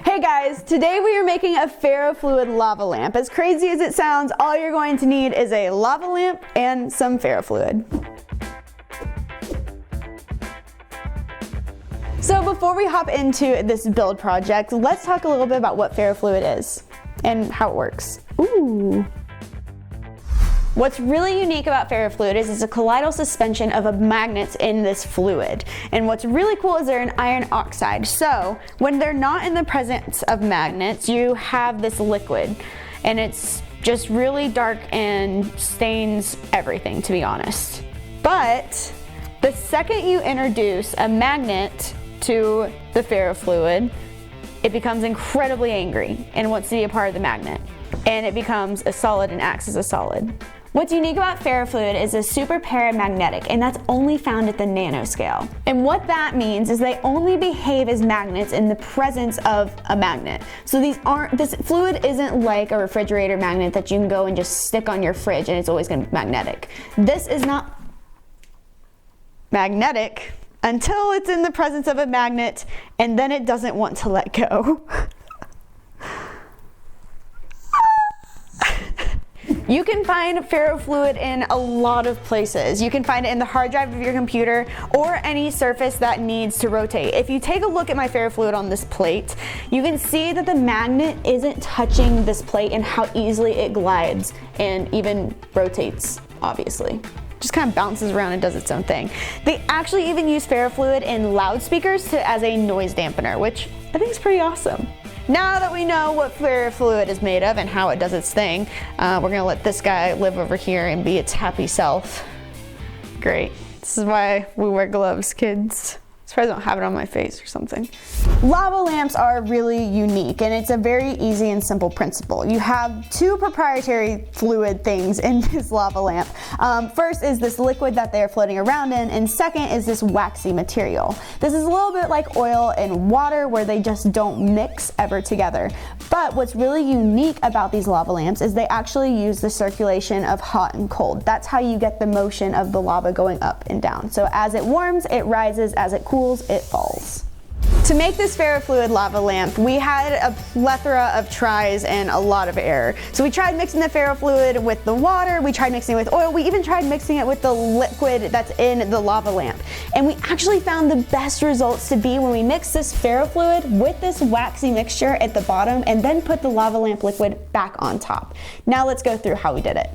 Hey guys, today we are making a ferrofluid lava lamp. As crazy as it sounds, all you're going to need is a lava lamp and some ferrofluid. So before we hop into this build project, let's talk a little bit about what ferrofluid is and how it works. Ooh. What's really unique about ferrofluid is it's a colloidal suspension of magnets in this fluid. And what's really cool is they're an iron oxide. So when they're not in the presence of magnets, you have this liquid. And it's just really dark and stains everything, to be honest. But the second you introduce a magnet to the ferrofluid, it becomes incredibly angry and wants to be a part of the magnet. And it becomes a solid and acts as a solid. What's unique about ferrofluid is it's super paramagnetic, and that's only found at the nanoscale. And what that means is they only behave as magnets in the presence of a magnet. So this fluid isn't like a refrigerator magnet that you can go and just stick on your fridge and it's always gonna be magnetic. This is not magnetic until it's in the presence of a magnet, and then it doesn't want to let go. You can find ferrofluid in a lot of places. You can find it in the hard drive of your computer or any surface that needs to rotate. If you take a look at my ferrofluid on this plate, you can see that the magnet isn't touching this plate and how easily it glides and even rotates, obviously. Just kind of bounces around and does its own thing. They actually even use ferrofluid in loudspeakers as a noise dampener, which I think is pretty awesome. Now that we know what ferrofluid is made of and how it does its thing, we're gonna let this guy live over here and be its happy self. Great. This is why we wear gloves, kids. Surprised I don't have it on my face or something. Lava lamps are really unique, and it's a very easy and simple principle. You have two proprietary fluid things in this lava lamp. First is this liquid that they're floating around in, and second is this waxy material. This is a little bit like oil and water where they just don't mix ever together. But what's really unique about these lava lamps is they actually use the circulation of hot and cold. That's how you get the motion of the lava going up and down. So as it warms, it rises. As it cools, it falls. To make this ferrofluid lava lamp, we had a plethora of tries and a lot of error. So we tried mixing the ferrofluid with the water, we tried mixing it with oil, we even tried mixing it with the liquid that's in the lava lamp. And we actually found the best results to be when we mixed this ferrofluid with this waxy mixture at the bottom and then put the lava lamp liquid back on top. Now let's go through how we did it.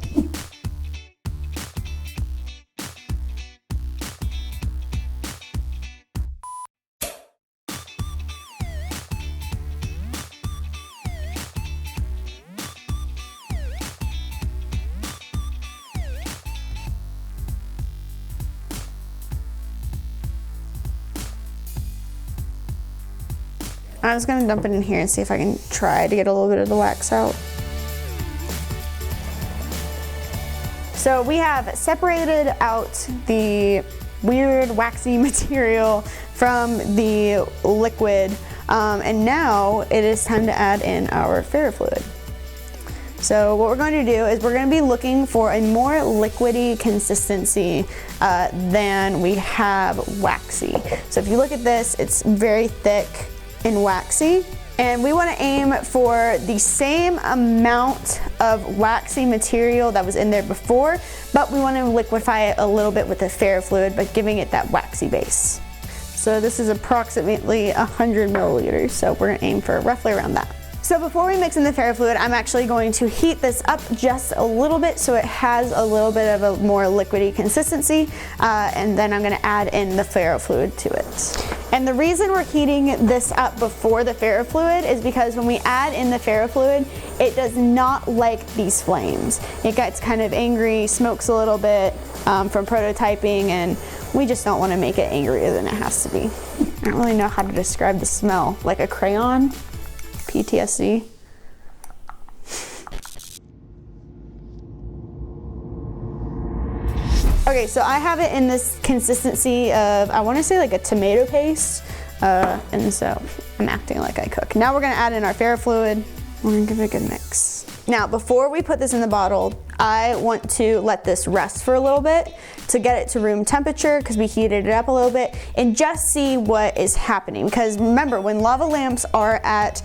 I'm just gonna dump it in here and see if I can try to get a little bit of the wax out. So we have separated out the weird waxy material from the liquid, and now it is time to add in our ferrofluid. So what we're going to do is we're going to be looking for a more liquidy consistency than we have waxy. So if you look at this, it's very thick and waxy, and we want to aim for the same amount of waxy material that was in there before, but we want to liquefy it a little bit with the ferrofluid, but giving it that waxy base. So this is approximately 100 milliliters, so we're going to aim for roughly around that. So before we mix in the ferrofluid, I'm actually going to heat this up just a little bit so it has a little bit of a more liquidy consistency, and then I'm going to add in the ferrofluid to it. And the reason we're heating this up before the ferrofluid is because when we add in the ferrofluid, it does not like these flames. It gets kind of angry, smokes a little bit from prototyping, and we just don't want to make it angrier than it has to be. I don't really know how to describe the smell. Like a crayon? PTSD. Okay, so I have it in this consistency of, I want to say like a tomato paste, and so I'm acting like I cook. Now we're going to add in our ferrofluid. We're going to give it a good mix. Now, before we put this in the bottle, I want to let this rest for a little bit to get it to room temperature, because we heated it up a little bit, and just see what is happening. Because remember, when lava lamps are at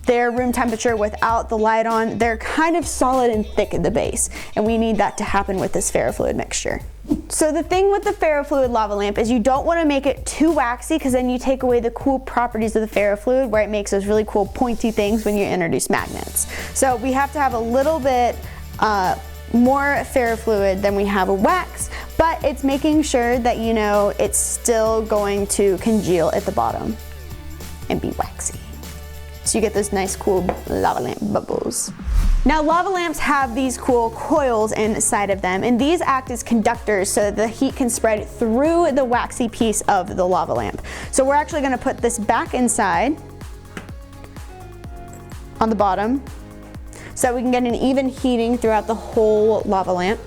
their room temperature without the light on, they're kind of solid and thick at the base, and we need that to happen with this ferrofluid mixture. So the thing with the ferrofluid lava lamp is you don't want to make it too waxy, because then you take away the cool properties of the ferrofluid, where it makes those really cool pointy things when you introduce magnets. So we have to have a little bit more ferrofluid than we have a wax, but it's making sure that, you know, it's still going to congeal at the bottom and be waxy. So you get those nice cool lava lamp bubbles. Now, lava lamps have these cool coils inside of them, and these act as conductors so that the heat can spread through the waxy piece of the lava lamp. So we're actually gonna put this back inside on the bottom so we can get an even heating throughout the whole lava lamp.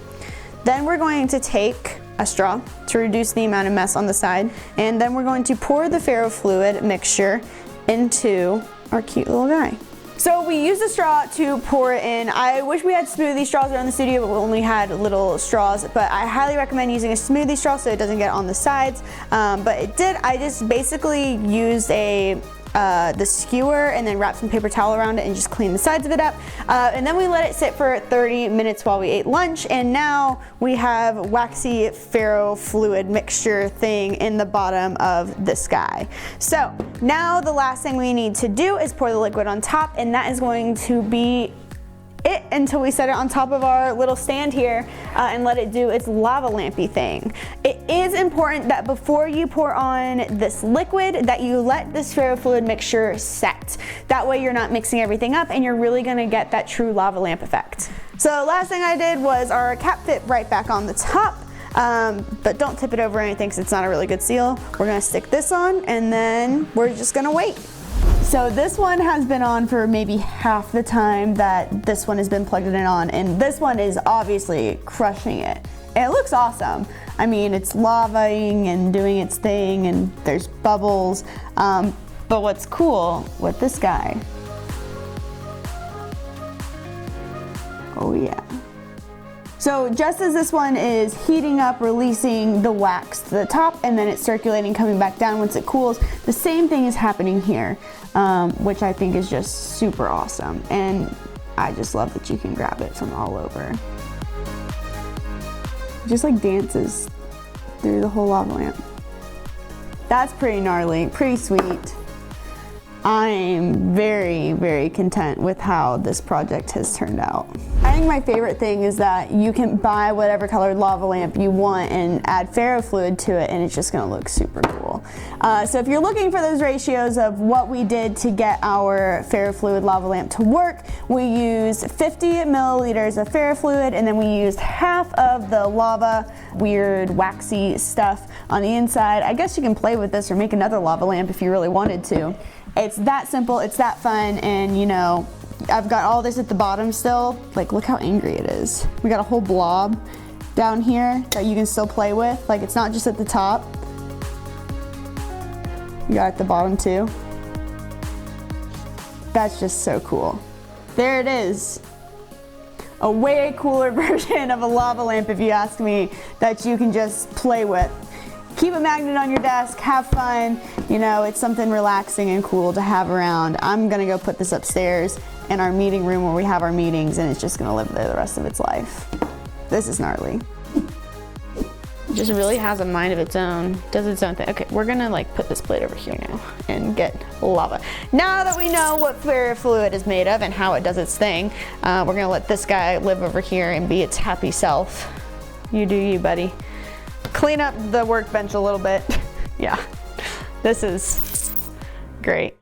Then we're going to take a straw to reduce the amount of mess on the side, and then we're going to pour the ferrofluid mixture into our cute little guy. So we use the straw to pour it in. I wish we had smoothie straws around the studio, but we only had little straws, but I highly recommend using a smoothie straw so it doesn't get on the sides. But it did. I just basically used the skewer and then wrapped some paper towel around it and just cleaned the sides of it up. And then we let it sit for 30 minutes while we ate lunch, and now we have waxy ferrofluid mixture thing in the bottom of this guy. So now the last thing we need to do is pour the liquid on top, and that is going to be it until we set it on top of our little stand here and let it do its lava lampy thing. It is important that before you pour on this liquid that you let this ferrofluid mixture set. That way you're not mixing everything up and you're really gonna get that true lava lamp effect. So last thing I did was our cap fit right back on the top. But don't tip it over or anything because it's not a really good seal. We're gonna stick this on and then we're just gonna wait. So this one has been on for maybe half the time that this one has been plugged in on, and this one is obviously crushing it. And it looks awesome. I mean, it's lavaing and doing its thing and there's bubbles. But what's cool with this guy, oh yeah. So just as this one is heating up, releasing the wax to the top, and then it's circulating, coming back down once it cools, the same thing is happening here, which I think is just super awesome. And I just love that you can grab it from all over. It just like dances through the whole lava lamp. That's pretty gnarly, pretty sweet. I'm very, very content with how this project has turned out. I think my favorite thing is that you can buy whatever colored lava lamp you want and add ferrofluid to it, and it's just gonna look super cool. So if you're looking for those ratios of what we did to get our ferrofluid lava lamp to work, we used 50 milliliters of ferrofluid, and then we used half of the lava, weird waxy stuff on the inside. I guess you can play with this or make another lava lamp if you really wanted to. It's that simple, it's that fun, and you know, I've got all this at the bottom still. Like, look how angry it is. We got a whole blob down here that you can still play with. Like, it's not just at the top. You got it at the bottom too. That's just so cool. There it is. A way cooler version of a lava lamp, if you ask me, that you can just play with. Keep a magnet on your desk, have fun. You know, it's something relaxing and cool to have around. I'm gonna go put this upstairs in our meeting room where we have our meetings, and it's just gonna live there the rest of its life. This is gnarly. It just really has a mind of its own, does its own thing. Okay, we're gonna like put this plate over here now and get lava. Now that we know what ferrofluid is made of and how it does its thing, we're gonna let this guy live over here and be its happy self. You do you, buddy. Clean up the workbench a little bit. Yeah, this is great.